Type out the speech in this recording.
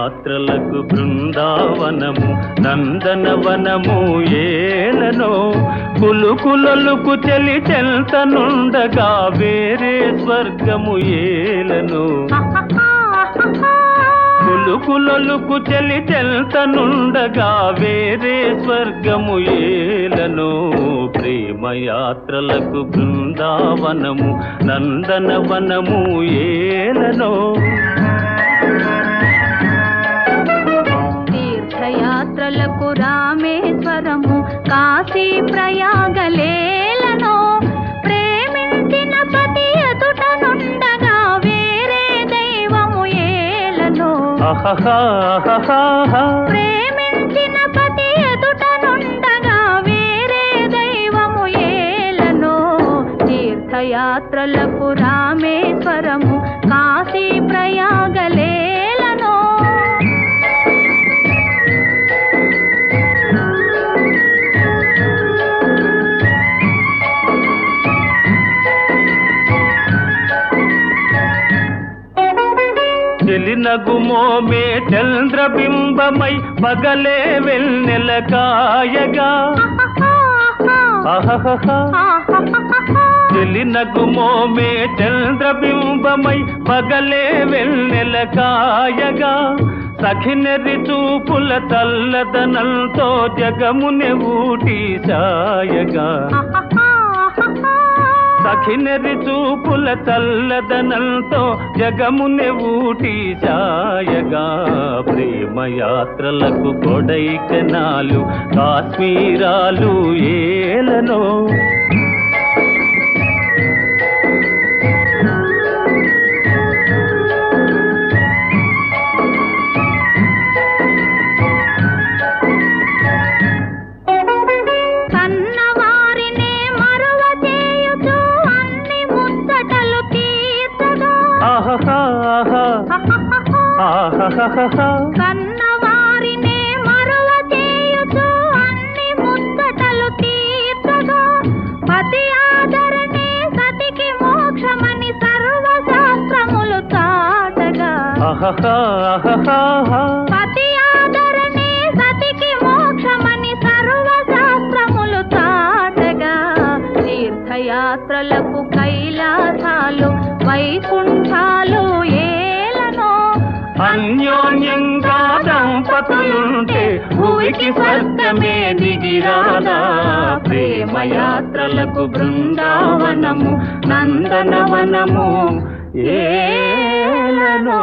యాత్రలకు బృందావనము నందనవనము ఏలనో కులుకులొలుకు చెలి చెల్తనుండగా వేరే స్వర్గము ఏలనో కులుకులొలుకు చెలి చెల్తనుండగా వేరే స్వర్గము ఏలనో ప్రేమయాత్రలకు బృందావనము నందనవనము ఏలనో తీర్థయాత్రలకు రామేశ్వరము కాశీ ప్రయాగలేలనో ప్రేమించిన పతి ఎదుటనుండగా వేరే దైవము ఏలనో ప్రేమించిన పతి ఎదుటనుండగా వేరే దైవము ఏలనో తీర్థయాత్రలకు రామేశ్వరము కాశీ ప్రయాగలేలనో చెలినగుమోమే చంద్రబింబమై పగలే వెన్నెల కాయగా చెలినగుమోమే చంద్రబింబమై పగలే వెన్నెల కాయగా సఖినెర్రి చూపుల తల్లదనంతో జగమునె ఊటి సాయగా సఖినెర్రి చూపుల చల్లదనంతో జగమునె ఊటి సాయగా ప్రేమయాత్రలకు కొడైకెనాలు కాశ్మీరాలు ఏలనో కన్నవారినే మరువ చేయుచు అన్ని ముచ్చటలు తీర్చగా పతి ఆదరణే సతికి మోక్షమని సర్వశాస్త్రములు చాటగా పతి ఆదరణే సతికి మోక్షమని సర్వశాస్త్రములు చాటగా తీర్థయాత్రలకు కైలాసాలు వైకుంఠాలు అన్యోన్యంగా దంపతులుంటే భూమికి స్వర్గమే దిగిరాదా ప్రేమయాత్రలకు బృందావనము నందనవనము ఏలనో